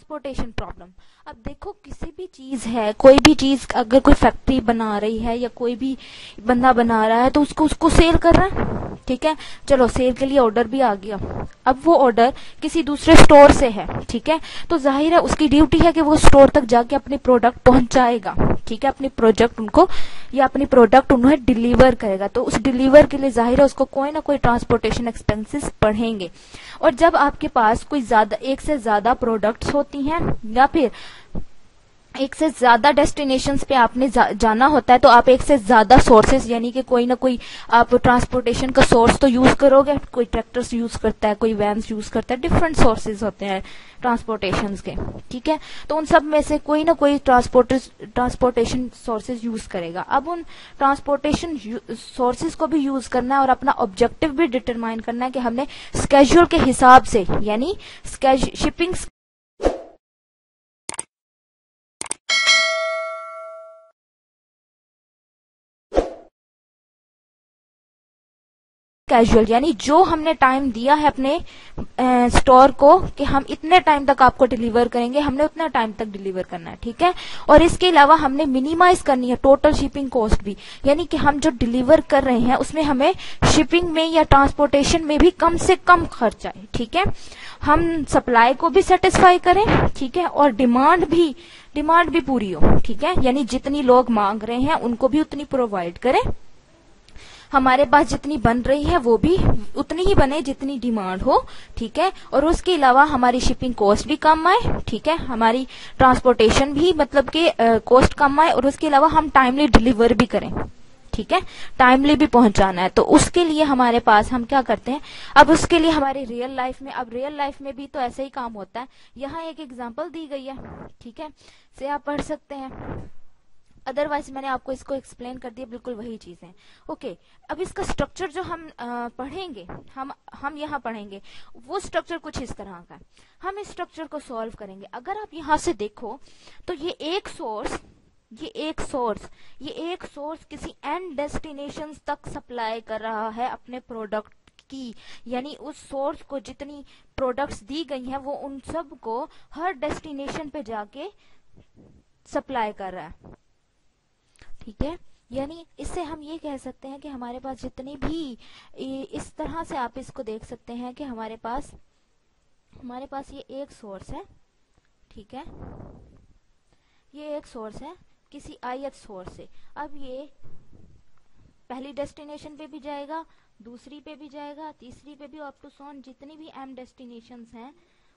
Transportation problem. अब देखो किसी भी चीज है, कोई भी चीज अगर कोई फैक्ट्री बना रही है या कोई भी बंदा बना रहा है तो उसको सेल कर रहा है, ठीक है, चलो सेल के लिए ऑर्डर भी आ गया। अब वो ऑर्डर किसी दूसरे स्टोर से है, ठीक है, तो जाहिर है उसकी ड्यूटी है कि वो स्टोर तक जाके अपनी प्रोडक्ट पहुंचाएगा, ठीक है, अपनी प्रोजेक्ट उनको या अपनी प्रोडक्ट उन्हें डिलीवर करेगा। तो उस डिलीवर के लिए जाहिर है उसको कोई ना कोई ट्रांसपोर्टेशन एक्सपेंसेस बढ़ेंगे। और जब आपके पास कोई ज्यादा एक से ज्यादा प्रोडक्ट्स होती हैं या फिर एक से ज्यादा डेस्टिनेशंस पे आपने जाना होता है तो आप एक से ज्यादा सोर्सेज यानी कि कोई ना कोई आप ट्रांसपोर्टेशन का सोर्स तो यूज करोगे। कोई ट्रैक्टर्स यूज करता है, कोई वैन्स यूज करता है, डिफरेंट सोर्सेज होते हैं ट्रांसपोर्टेशन के, ठीक है, तो उन सब में से कोई ना कोई ट्रांसपोर्टेशन सोर्सेज यूज करेगा। अब उन ट्रांसपोर्टेशन सोर्सेज को भी यूज करना है और अपना ऑब्जेक्टिव भी डिटरमाइन करना है कि हमने स्केड्यूल के हिसाब से यानी शिपिंग कैजुअल यानी जो हमने टाइम दिया है अपने स्टोर को कि हम इतने टाइम तक आपको डिलीवर करेंगे, हमने उतना टाइम तक डिलीवर करना है, ठीक है। और इसके अलावा हमने मिनिमाइज करनी है टोटल शिपिंग कॉस्ट भी, यानी कि हम जो डिलीवर कर रहे हैं उसमें हमें शिपिंग में या ट्रांसपोर्टेशन में भी कम से कम खर्च आए, ठीक है। हम सप्लाई को भी सेटिस्फाई करें, ठीक है, और डिमांड भी पूरी हो, ठीक है, यानी जितनी लोग मांग रहे हैं उनको भी उतनी प्रोवाइड करें। हमारे पास जितनी बन रही है वो भी उतनी ही बने जितनी डिमांड हो, ठीक है। और उसके अलावा हमारी शिपिंग कॉस्ट भी कम आए, ठीक है, हमारी ट्रांसपोर्टेशन भी मतलब कि कॉस्ट कम आए, और उसके अलावा हम टाइमली डिलीवर भी करें, ठीक है, टाइमली भी पहुंचाना है। तो उसके लिए हमारे पास हम क्या करते हैं, अब उसके लिए हमारी रियल लाइफ में, अब रियल लाइफ में भी तो ऐसा ही काम होता है। यहाँ एक एग्जांपल दी गई है, ठीक है, से आप पढ़ सकते हैं, अदरवाइज मैंने आपको इसको एक्सप्लेन कर दिया, बिल्कुल वही चीज है। ओके, अब इसका स्ट्रक्चर जो हम पढ़ेंगे, हम यहाँ पढ़ेंगे वो स्ट्रक्चर कुछ इस तरह का है। हम इस स्ट्रक्चर को सॉल्व करेंगे। अगर आप यहाँ से देखो तो ये एक सोर्स किसी एंड डेस्टिनेशन तक सप्लाई कर रहा है अपने प्रोडक्ट की, यानी उस सोर्स को जितनी प्रोडक्ट्स दी गई हैं वो उन सब को हर डेस्टिनेशन पे जाके सप्लाई कर रहा है, ठीक है। यानी इससे हम ये कह सकते हैं कि हमारे पास जितनी भी, इस तरह से आप इसको देख सकते हैं कि हमारे पास ये एक सोर्स है, ठीक है, ये एक सोर्स है किसी ith सोर्स से। अब ये पहली डेस्टिनेशन पे भी जाएगा, दूसरी पे भी जाएगा, तीसरी पे भी, अप टू सॉन जितनी भी m डेस्टिनेशंस हैं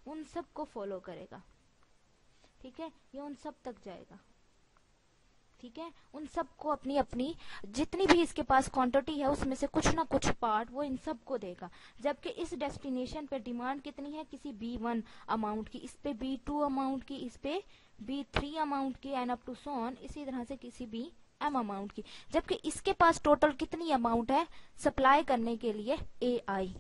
उन सब को फॉलो करेगा, ठीक है, ये उन सब तक जाएगा, ठीक है, उन सबको अपनी अपनी जितनी भी इसके पास क्वांटिटी है उसमें से कुछ ना कुछ पार्ट वो इन सबको देगा। जबकि इस डेस्टिनेशन पे डिमांड कितनी है, किसी B1 अमाउंट की, इस पे B2 अमाउंट की, इस पे B3 अमाउंट की, and up to so on, इसी तरह से किसी भी M अमाउंट की। जबकि इसके पास टोटल कितनी अमाउंट है सप्लाई करने के लिए, AI।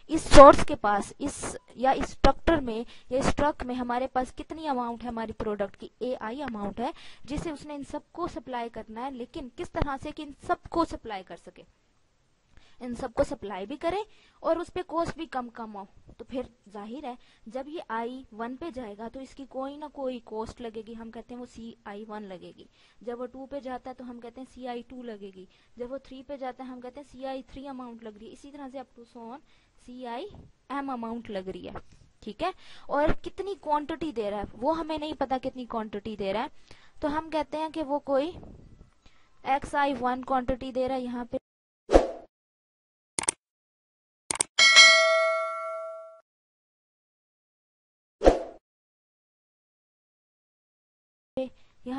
इस सोर्स के पास इस स्ट्रक्चर में या इस ट्रक में हमारे पास कितनी अमाउंट है हमारी प्रोडक्ट की, AI अमाउंट है, जिसे उसने इन सबको सप्लाई करना है। लेकिन किस तरह से कि इन सबको सप्लाई कर सके, इन सबको सप्लाई भी करे और उस पे कॉस्ट भी कम हो। तो फिर जाहिर है जब ये I1 पे जाएगा तो इसकी कोई ना कोई कॉस्ट लगेगी, हम कहते हैं वो CI1 लगेगी। जब वो 2 पे जाता है तो हम कहते हैं CI2 लगेगी। जब वो 3 पे जाता है हम कहते हैं CI3 अमाउंट लग रही है। इसी तरह से up to so on CIM amount लग रही है, ठीक है। और कितनी क्वांटिटी दे रहा है वो हमें नहीं पता, कितनी क्वांटिटी दे रहा है, तो हम कहते हैं कि वो कोई XI1 क्वांटिटी दे रहा है। यहाँ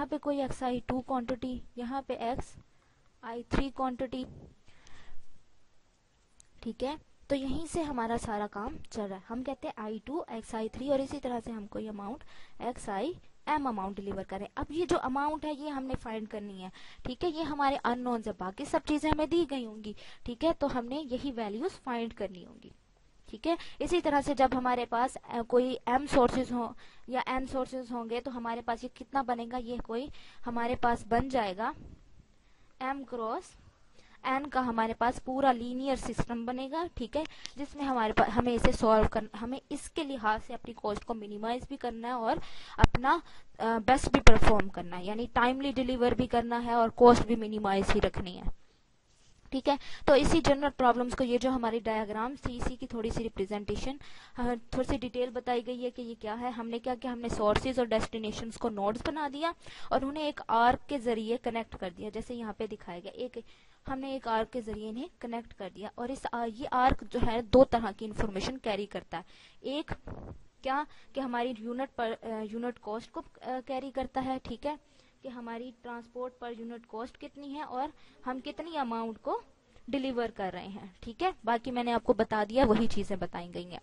पे कोई XI2 क्वांटिटी, यहाँ पे XI3 क्वांटिटी, ठीक है। तो यहीं से हमारा सारा काम चल रहा है। हम कहते हैं I2 XI3 और इसी तरह से हमको ये अमाउंट XIM अमाउंट डिलीवर करें। अब ये जो अमाउंट है ये हमने फाइंड करनी है, ठीक है, ये हमारे अननोन है, बाकी सब चीजें हमें दी गई होंगी, ठीक है, तो हमने यही वैल्यूज फाइंड करनी होंगी, ठीक है। इसी तरह से जब हमारे पास कोई M सोर्सेज हो या N सोर्सेज होंगे तो हमारे पास ये कितना बनेगा, ये कोई हमारे पास बन जाएगा M क्रॉस एन का हमारे पास पूरा लीनियर सिस्टम बनेगा, ठीक है, जिसमें हमारे पास हमें इसे सॉल्व करना, हमें इसके लिहाज से अपनी कॉस्ट को मिनिमाइज भी करना है और अपना बेस्ट भी परफॉर्म करना है, यानी टाइमली डिलीवर भी करना है और कॉस्ट भी मिनिमाइज ही रखनी है, ठीक है। तो इसी जनरल प्रॉब्लम्स को, ये जो हमारी डायग्राम थी, इसी की थोड़ी सी रिप्रेजेंटेशन, थोड़ी सी डिटेल बताई गई है कि ये क्या है। हमने क्या किया, हमने सोर्सेज और डेस्टिनेशंस को नोड्स बना दिया और उन्हें एक आर्क के जरिए कनेक्ट कर दिया, जैसे यहाँ पे दिखाया गया, हमने एक आर्क के जरिए इन्हें कनेक्ट कर दिया। और ये आर्क जो है दो तरह की इंफॉर्मेशन कैरी करता है। एक क्या कि हमारी यूनिट कॉस्ट को कैरी करता है, ठीक है, कि हमारी ट्रांसपोर्ट पर यूनिट कॉस्ट कितनी है और हम कितनी अमाउंट को डिलीवर कर रहे हैं, ठीक है। बाकी मैंने आपको बता दिया, वही चीजें बताई गई हैं।